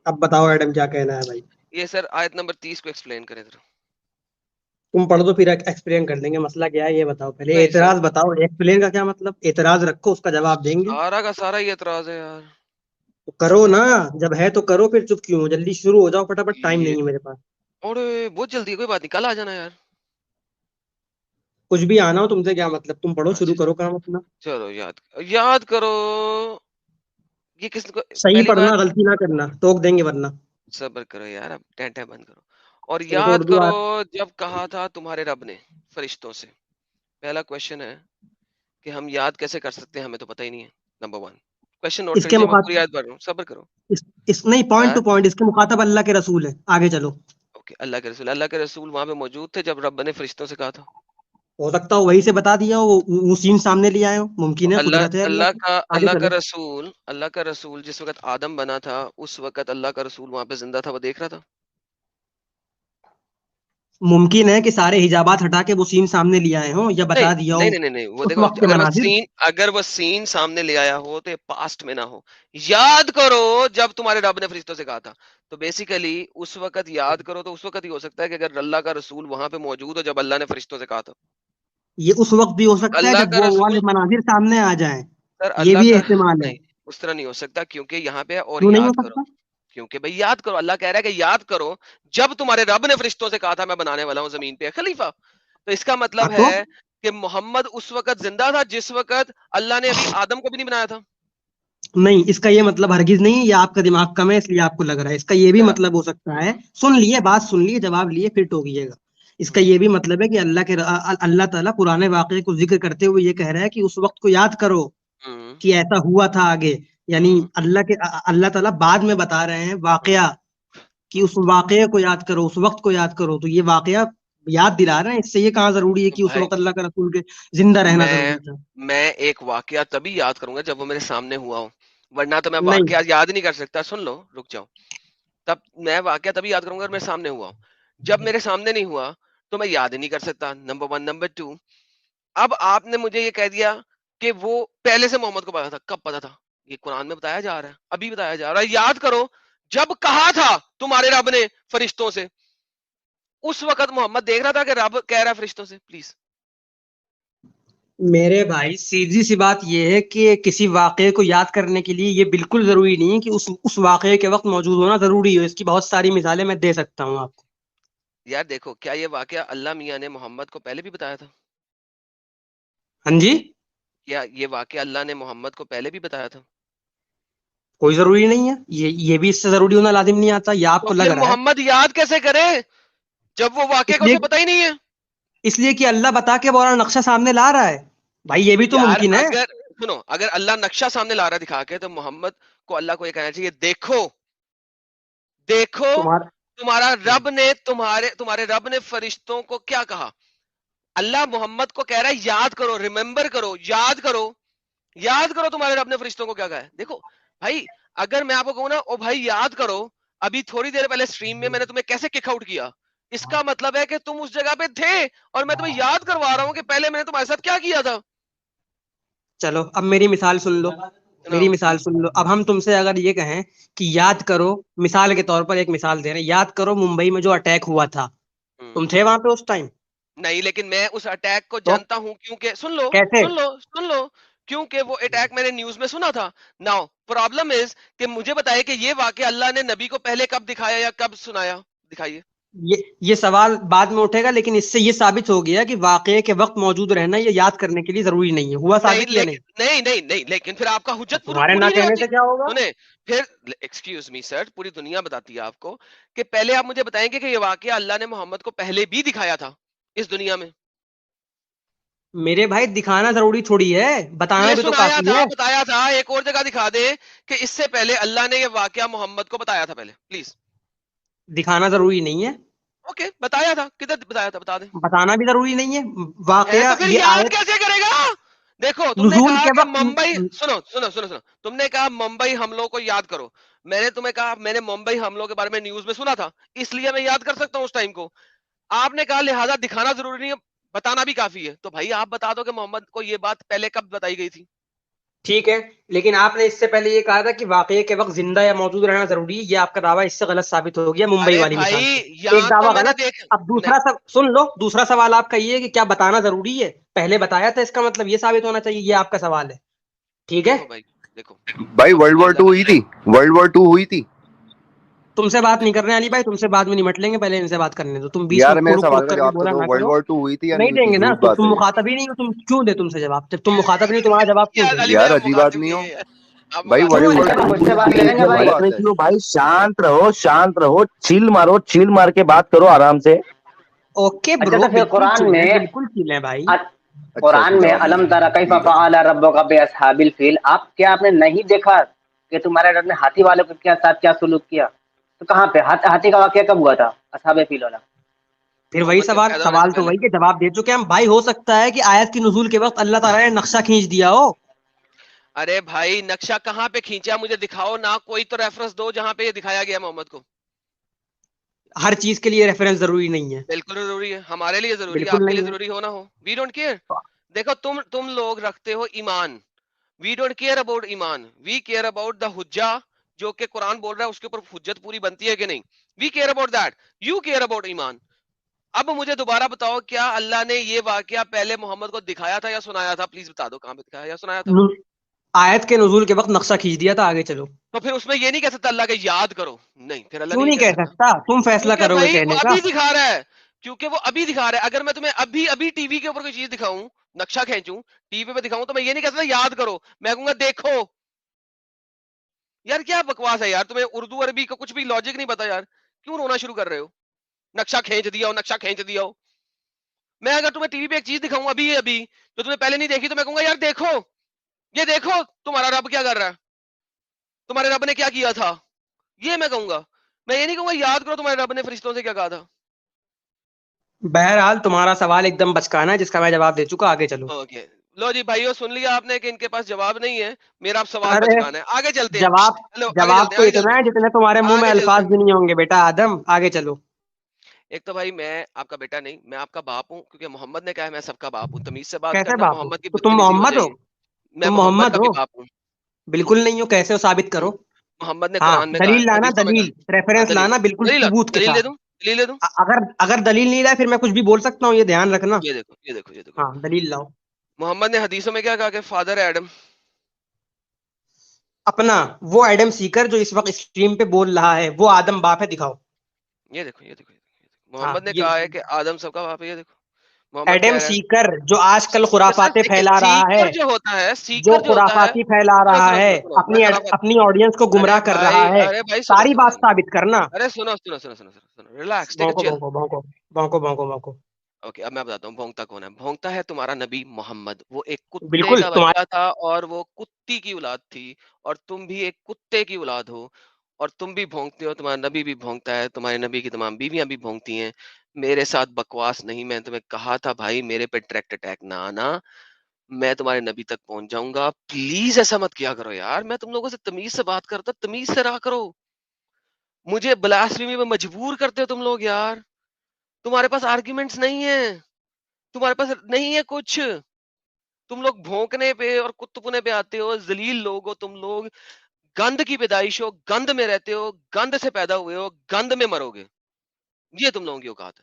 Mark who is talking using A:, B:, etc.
A: اب بتاؤ ایڈم کیا کہنا ہے بھائی.
B: یہ سر آیت نمبر 30 کو ایکسپلین کریں ذرا.
A: تم پڑھ دو پھر ایکسپلین کر دیں گے. مسئلہ کیا ہے یہ بتاؤ پہلے.
B: نہیں سر،
A: اعتراض بتاؤ. ایکسپلین کا کیا مطلب؟ اعتراض رکھو، اس کا جواب دیں گے.
B: سارا کا سارا ہی اعتراض ہے یار.
A: تو کرو نا، جب ہے تو کرو. پھر چپ کیوں ہو؟ جلدی شروع ہو جاؤ فٹافٹ، ٹائم
B: یہ
A: نہیں ہے میرے پاس.
B: اور بہت جلدی ہے، کوئی بات نہیں، کل آ جانا یار.
A: کچھ بھی آنا ہو تم سے کیا مطلب؟ تم پڑھو، شروع
B: اچھا
A: کرو کام اپنا.
B: چلو یاد کرو. یہ کس کو
A: صحیح
B: پہلی
A: پڑھنا،
B: بات؟
A: غلطی نہ کرنا، ٹوک دیں گے ورنہ.
B: صبر کرو یار، اب ٹینٹا بند کرو. اور
A: چلو تو
B: یاد
A: اردو
B: کرو جب کہا تھا تمہارے رب نے فرشتوں سے. پہلا کوشچن ہے کہ ہم یاد کیسے کر سکتے ہیں، ہمیں تو پتہ ہی نہیں ہے. نمبر 1 کوشچن نوٹ
A: اس
B: کر
A: کے
B: لیجیے، میں پوری
A: مخاطب
B: یاد پڑھ رہا ہوں، صبر کرو.
A: نہیں، پوائنٹ
B: ہاں
A: ٹو پوائنٹ. اس کے مخاطب اللہ کے رسول ہے. آگے چلو.
B: اوکے، اللہ کے رسول وہاں پہ موجود تھے جب رب نے فرشتوں سے کہا تھا.
A: ہو سکتا ہو وہی سے بتا دیا ہو، وہ سین سامنے لے آئے ہو.
B: تو
A: ممکن ہے، قدرت ہے اللہ کی. آگے چلو.
B: اللہ کا رسول جس وقت آدم بنا تھا اس وقت اللہ کا رسول وہاں پہ زندہ تھا، وہ دیکھ رہا تھا.
A: ممکن ہے کہ سارے حجابات ہٹا کے وہ سین سامنے لے آئے ہوں، یا
B: نہیں
A: بتا دیا ہو
B: نہیں نہیں نہیں، وہ
A: اس
B: دیکھو،
A: وقت کے مناظر.
B: اگر وہ سین سامنے لے آیا ہو تو پاسٹ میں نہ ہو. یاد کرو جب تمہارے رب نے فرشتوں سے کہا تھا، تو بیسیکلی اس وقت یاد کرو تو اس وقت ہی ہو سکتا ہے کہ اگر اللہ کا رسول وہاں پہ موجود ہو جب اللہ نے فرشتوں سے کہا تھا.
A: یہ اس وقت بھی ہو سکتا ہے
B: اللہ
A: جب
B: کا
A: وہ
B: رسول،
A: والے مناظر سامنے آ جائیں.
B: سر
A: یہ
B: اللہ
A: بھی
B: کا
A: احتمال ہے.
B: نہیں، اس طرح نہیں ہو سکتا، کیونکہ یہاں پہ اور
A: کیوں نہیں ہو
B: یاد کرو.
A: سکتا؟
B: کیونکہ بھائی یاد کرو، اللہ کہہ رہا ہے کہ یاد کرو جب تمہارے رب نے فرشتوں سے کہا تھا میں بنانے والا ہوں زمین پہ خلیفہ. تو اس کا
A: ہاں
B: مطلب
A: تو
B: ہے کہ محمد اس وقت زندہ تھا جس وقت اللہ نے ابھی آدم کو بھی نہیں بنایا تھا.
A: نہیں، اس کا یہ مطلب ہرگز نہیں. یہ آپ کا دماغ کم ہے اس لیے آپ کو لگ رہا ہے. اس کا یہ بھی
B: ذرا
A: مطلب ہو سکتا ہے. سن لیے بات، سن لیے جواب لیے پھر ٹوکیے گا. اس کا یہ بھی مطلب ہے کہ اللہ تعالیٰ پرانے واقعے کو ذکر کرتے ہوئے یہ کہہ رہا ہے کہ اس وقت کو یاد کرو کہ ایسا ہوا تھا آگے. یعنی اللہ تعالیٰ بعد میں بتا رہے ہیں واقعہ، کہ اس واقعے کو یاد کرو، اس وقت کو یاد کرو. تو یہ واقعہ یاد دلا رہے ہیں. اس سے یہ کہاں ضروری ہے کہ اس
B: بھائی
A: وقت اللہ کا رسول کے زندہ رہنا
B: میں
A: ضروری تھا؟
B: میں ایک واقعہ تبھی یاد کروں گا جب وہ میرے سامنے ہوا ہو، ورنہ تو میں
A: نہیں.
B: واقعہ یاد نہیں کر سکتا. سن لو، رک جاؤ. تب میں واقعہ تبھی یاد کروں گا اگر میرے سامنے ہوا ہو. جب میرے سامنے نہیں ہوا تو میں یاد ہی نہیں کر سکتا. نمبر 1. نمبر 2، اب آپ نے مجھے یہ کہہ دیا کہ وہ پہلے سے محمد کو پتا تھا. کب پتا تھا؟ یہ قرآن میں بتایا جا رہا ہے، ابھی بتایا جا رہا ہے. یاد کرو جب کہا تھا تمہارے رب نے فرشتوں سے، اس وقت محمد دیکھ رہا تھا کہ رب کہہ رہا ہے فرشتوں سے. پلیز
A: میرے بھائی سیدھی سی بات یہ ہے کہ کسی واقعے کو یاد کرنے کے لیے یہ بالکل ضروری نہیں ہے کہ اس واقعے کے وقت موجود ہونا ضروری ہو. اس کی بہت ساری مثالیں میں دے سکتا ہوں آپ کو.
B: یار دیکھو، کیا یہ واقعہ اللہ میاں نے محمد کو پہلے بھی بتایا تھا؟
A: ہاں جی.
B: کیا یہ واقعہ اللہ نے محمد کو پہلے بھی بتایا تھا؟
A: کوئی ضروری نہیں ہے. یہ بھی اس سے ضروری ہونا لازم نہیں آتا. یہ آپ
B: تو
A: کو لگ
B: پھر
A: رہا ہے.
B: محمد یاد کیسے کرے جب وہ واقعہ
A: اس
B: کو
A: لیے
B: اسے پتا ہی نہیں ہے؟
A: اس لیے کہ اللہ بتا کے بورا نقشہ سامنے لا رہا ہے. بھائی یہ
B: تو
A: بھی تو
B: یار
A: ممکن ہے.
B: اگر سنو، اگر اللہ نقشہ سامنے لا رہا ہے دکھا کے، تو محمد کو اللہ کو یہ کہنا چاہیے دیکھو دیکھو
A: تمہارا
B: تمہارے رب نے فرشتوں کو کیا کہا. اللہ محمد کو کہہ رہا ہے یاد کرو، ریممبر کرو، یاد کرو تمہارے رب نے فرشتوں کو کیا کہا ہے. دیکھو بھائی، اگر میں آپ کو کہوں نا او بھائی یاد کرو، ابھی تھوڑی دیر پہلے سٹریم میں نے تمہیں کیسے کک آؤٹ کیا، اس کا مطلب ہے کہ تم اس جگہ پہ تھے اور میں تمہیں یاد کروا رہا ہوں کہ پہلے میں نے تمہارے ساتھ کیا کیا تھا.
A: چلو اب میری مثال سن لو. میری
B: سناؤ.
A: مثال سن لو. اب ہم تم سے اگر یہ کہیں کہ یاد کرو، مثال کے طور پر ایک مثال دے رہے ہیں، یاد کرو ممبئی میں جو اٹیک ہوا تھا، تم تھے وہاں پہ اس ٹائم؟
B: نہیں، لیکن میں اس اٹیک کو
A: تو
B: جانتا ہوں کیونکہ
A: کیسے؟
B: سن لو کیونکہ وہ اٹیک میں نے نیوز میں سنا تھا. ناؤ پرابلم از کہ مجھے بتائے کہ یہ واقعہ اللہ نے نبی کو پہلے کب دکھایا یا کب سنایا، دکھائیے.
A: یہ سوال بعد میں اٹھے گا، لیکن اس سے یہ ثابت ہو گیا کہ واقعے کے وقت موجود رہنا یہ یاد کرنے کے لیے ضروری نہیں ہے. ہوا
B: نہیں
A: ثابت یا نہیں؟
B: نہیں لیکن پھر آپ کا حجت
A: تمہارے نہ
B: پوری نہیں
A: کہنے
B: ہوتی.
A: سے کیا ہوگا؟
B: سنیں، پھر ایکسکیوز می سر، پوری دنیا بتاتی ہے آپ کو کہ پہلے آپ مجھے بتائیں گے کہ یہ واقعہ اللہ نے محمد کو پہلے بھی دکھایا تھا اس دنیا میں.
A: میرے بھائی دکھانا ضروری تھوڑی ہے، بتانا
B: یہ
A: بھی تو
B: سنایا
A: کافی
B: تھا،
A: ہے.
B: بتایا تھا. ایک اور جگہ دکھا دے کہ اس سے پہلے اللہ نے یہ واقعہ محمد کو بتایا تھا پہلے، پلیز.
A: دکھانا ضروری نہیں ہے،
B: اوکے، بتایا تھا، کدھر بتایا تھا، بتا دیں.
A: بتانا بھی ضروری نہیں ہے.
B: ہے
A: واقعہ
B: تو پھر
A: یہ
B: یاد
A: آیت
B: کیسے کرے گا؟ دیکھو تم نے
A: نزول
B: کہا
A: کے
B: کہ
A: وقت.
B: ممبئی، سنو، تم نے کہا ممبئی حملوں کو یاد کرو. میں نے تمہیں کہا میں نے ممبئی حملوں کے بارے میں نیوز میں سنا تھا، اس لیے میں یاد کر سکتا ہوں اس ٹائم کو. آپ نے کہا لہذا دکھانا ضروری نہیں ہے، بتانا بھی کافی ہے. تو بھائی آپ بتا دو کہ محمد کو یہ بات پہلے کب بتائی گئی تھی.
A: ٹھیک ہے، لیکن آپ نے اس سے پہلے یہ کہا تھا کہ واقعے کے وقت زندہ یا موجود رہنا ضروری ہے. یہ آپ کا دعویٰ اس سے غلط ثابت ہو گیا ممبئی
B: ارے
A: والی مثال سے.
B: بھائی
A: ایک
B: یہاں تو
A: دعویٰ
B: میں نے
A: غلط.
B: دیکھ
A: اب دوسرا سن لو، دوسرا سوال آپ کا یہ ہے کہ کیا بتانا ضروری ہے؟ پہلے بتایا تھا، اس کا مطلب یہ ثابت ہونا چاہیے. یہ آپ کا سوال ہے. ٹھیک ہے
B: دیکھو بھائی، دیکھو
C: بھائی ورلڈ وار 2 ہوئی تھی، ورلڈ وار 2 ہوئی تھی.
A: تم سے بات نہیں کر رہے علی بھائی، تم سے بعد میں نمٹ لیں گے، پہلے ان سے بات کرنے دو. تم بیچ میں
C: یار میرے
A: کڑک
C: سوال
A: کڑک
C: کا
A: کر کے
C: جواب تو
A: بولا
C: دو،
A: نہ
C: ورلڈ
A: کرو.
C: وار 2 ہوئی تھی یا
A: نہیں
C: نہیں ہوئی
A: دیں
C: تھی؟
A: گے نا،
C: جھوٹ
A: تو
C: بات
A: تم
C: ہے یہ.
A: مخاطب ہی نہیں ہو. تم کیوں دے تم سے جواب؟ جب تم مخاطب نہیں تمہارا جواب کیوں
B: یار
A: دے؟
B: علی
C: یار
B: بھائی، آپ
C: عجیب
B: مخاطب
C: آدمی ہو
B: نہیں ہے، آپ
C: بھائی.
B: مخاطب
C: ورلڈ
B: نہیں
C: وار
B: ہے.
D: اچھا
C: 2
D: مجھ سے
C: ہوئی
D: بات
C: تھی،
D: کریں گے
C: جھوٹ
D: بھائی؟
C: بات ہے.
D: بھائی شانت رہو، شانت رہو، چیل مارو، چیل مار کے بات کرو آرام سے.
A: اوکے
D: اچھا
A: برو،
D: تو پھر
A: بالکل چل ہے، بالکل چل ہے بھائی.
C: اچھا
D: قرآن
C: اچھا
D: میں
C: جواب
D: الم
C: ملے.
D: تر کیف
C: ٹھیک ہے.
D: فعل ربک باصحاب الفیل، آپ نے نہیں دیکھا کہ تمہارے رب نے ہاتھی والوں کے ساتھ کیا سلوک کیا؟ تو کہاں پہ ہاتھی کا واقعہ کب ہوا تھا اصحاب فیل والا؟
A: پھر وہی
B: محمد کے
A: سوال
B: پیدا ہونے سے
A: سوال تو
B: پہلے.
A: وہی کہ جواب دے چکے ہم بھائی. ہو سکتا ہے کہ آیت کی نزول کے وقت اللہ تعالیٰ نے نقشہ کھینچ دیا ہو.
B: ارے بھائی نقشہ کہاں پہ کھینچا؟ مجھے دکھاؤ نا، کوئی تو ریفرنس دو جہاں پہ یہ دکھایا گیا محمد کو.
A: ہر چیز کے لیے ریفرنس ضروری نہیں ہے.
B: بالکل ضروری ہے، ہمارے لیے ضروری ہے،
A: بالکل
B: آپ کے لیے
A: نہیں ہے.
B: ضروری ہو نہ ہو، وی ڈونٹ کیئر. دیکھو تم لوگ رکھتے ہو ایمان، وی ڈونٹ کیئر اباؤٹ ایمان، وی کیئر اباؤٹ دا حجہ. جو کہ قرآن بول رہا ہے اس کے اوپر حجت پوری بنتی ہے کہ نہیں، we care about that, you care about ایمان. اب مجھے دوبارہ بتاؤ، کیا اللہ نے یہ واقعہ پہلے محمد کو دکھایا تھا یا سنایا تھا؟ پلیز بتا دو، کہاں پہ دکھایا یا سنایا تھا؟
A: آیت کے نزول کے وقت نقشہ کھینچ دیا تھا. آگے چلو.
B: تو پھر اس میں یہ نہیں کہہ سکتا اللہ کا یاد کرو؟ نہیں، پھر اللہ
A: کیوں
B: نے یہ
A: نہیں
B: کہہ
A: کہہ
B: سکتا
A: سکتا؟ تم فیصلہ
B: کیونکہ
A: کرو گے
B: بھائی وہ
A: کہنے کا.
B: ابھی دکھا رہا ہے، کیونکہ وہ ابھی دکھا رہا ہے. اگر میں تمہیں ابھی ٹی وی کے اوپر کوئی چیز دکھاؤں، نقشہ کھینچوں ٹی وی پہ دکھاؤں، تو میں یہ نہیں کہہ سکتا یاد کرو، میں کہوں گا دیکھو. یار کیا بکواس ہے یار، تمہیں اردو عربی کا کچھ بھی لاجک نہیں پتا یار، کیوں رونا شروع کر رہے ہو؟ نقشہ کھینچ دیا ہو، نقشہ کھینچ دیا ہو. میں اگر تمہیں ٹی وی پہ ایک چیز دکھاؤں ابھی تو تمہیں پہلے نہیں دیکھی، تو میں کہوں گا یار دیکھو، یہ دیکھو تمہارا رب کیا کر رہا ہے، تمہارے رب نے کیا کیا تھا، یہ میں کہوں گا. میں یہ نہیں کہوں گا یاد کرو تمہارے رب نے فرشتوں سے کیا کہا تھا.
A: بہرحال تمہارا سوال ایک دم بچکانا ہے جس کا میں جواب دے چکا. آگے چلو.
B: اوکے لو جی بھائیو، سن لیا آپ نے کہ ان کے پاس جواب نہیں ہے، میرا اب سوال
A: ارے
B: بچکانا ہے. آگے چلتے ہیں،
A: جواب
B: چلو آگے
A: جواب
B: چلتے ہیں،
A: تو
B: آگے
A: اتنا
B: چلتے
A: ہے
B: ہیں،
A: جتنے تمہارے منہ میں
B: آگے چلتے
A: الفاظ
B: ہیں.
A: بھی نہیں ہوں گے بیٹا آدم. آگے چلو.
B: ایک تو بھائی میں آپ کا بیٹا نہیں، میں آپ کا باپ ہوں، کیونکہ محمد نے کہا ہے میں سب کا باپ ہوں. تمیز سے بات
A: کیسے
B: کرنا،
A: باپ ہو؟
B: محمد کی
A: تو تم
B: بدتمیزی ہو
A: محمد
B: جائے
A: ہو؟
B: گی. میں
A: تم
B: محمد
A: محمد
B: کا بھی
A: ہو؟
B: باپ ہوں.
A: بالکل نہیں ہو. کیسے ہو؟ ثابت کرو.
B: محمد نے
A: ہاں
B: قرآن میں کہا
A: دلیل
B: ہے،
A: لانا،
B: حدیثوں میں کہا
A: دلیل
B: ہے. ہاں
A: ریفرنس
B: دلیل،
A: لانا بالکل
B: دلیل
A: ثبوت کے
B: دلیل دے
A: ساتھ.
B: دوں، دلیل دے دوں.
A: اگر دلیل نہیں رہا پھر میں کچھ بھی بول سکتا ہوں، یہ دھیان رکھنا.
B: یہ دیکھو، یہ دیکھو، یہ دیکھو.
A: ہاں دلیل لاؤ.
B: محمد نے حدیثوں میں کیا کہا کہ فادر ایڈم.
A: اپنا وہ ایڈم سیکر جو اس وقت اسٹریم پہ بول رہا ہے وہ آدم باپ ہے. دکھاؤ.
B: یہ دیکھو، یہ دیکھو،
A: ہاں
B: محمد نے
A: یہ
B: کہا ہے کہ آدم سب کا باپ ہے. یہ دیکھو محمد
A: ایڈم
B: کہہ رہا ہے.
A: سیکر جو آج کل خرافاتیں
B: دیکھیں
A: پھیلا رہا ہے،
B: سیکر جو ہوتا ہے،
A: جو
B: سیکر جو ہوتا ہے،
A: خرافاتی پھیلا
B: سنو
A: رہا
B: سنو
A: ہے،
B: سنو سنو میں
A: اپنی
B: خرافت.
A: اپنی آڈینس کو
B: ارے
A: گمراہ کر رہا
B: بھائی،
A: ہے.
B: ارے بھائی سنو
A: ساری
B: سنو
A: بات
B: سنو،
A: ثابت کرنا.
B: ارے سنو سنو سنو سنو سنو، ریلیکس، ٹیک اے
A: بھونکو
B: چل.
A: بھونکو بھونکو بھونکو بھونکو بھونکو.
B: اوکے اب میں بتاتا ہوں بھونکتا کون ہے. بھونکتا ہے تمہارا نبی محمد. وہ ایک کتے
A: بالکل
B: کا
A: تمہارے
B: بچہ تھا اور وہ کتی کی اولاد تھی، اور تم بھی ایک کتے کی اولاد ہو، اور تم بھی بھونکتے ہو، تمہارا نبی بھی بھونکتا ہے، تمہارے نبی کی تمام بیویاں بھی بھونکتی ہیں. میرے ساتھ بکواس نہیں. میں تمہیں کہا تھا بھائی میرے پہ ڈائریکٹ اٹیک نہ آنا، میں تمہارے نبی تک پہنچ جاؤں گا. پلیز ایسا مت کیا کرو یار، میں تم لوگوں سے تمیز سے بات کرتا، تمیز سے رہا کرو. مجھے بلاسفیمی میں مجبور کرتے ہو تم لوگ یار. تمہارے پاس آرگیومنٹس نہیں ہیں، تمہارے پاس نہیں ہے کچھ. تم لوگ بھونکنے پہ اور کتپنے پہ آتے ہو. ذلیل لوگ ہو تم لوگ، گند کی پیدائش ہو، گند میں رہتے ہو، گند سے پیدا ہوئے ہو، گند میں مرو گے. یہ تم لوگوں کی اوقات ہے.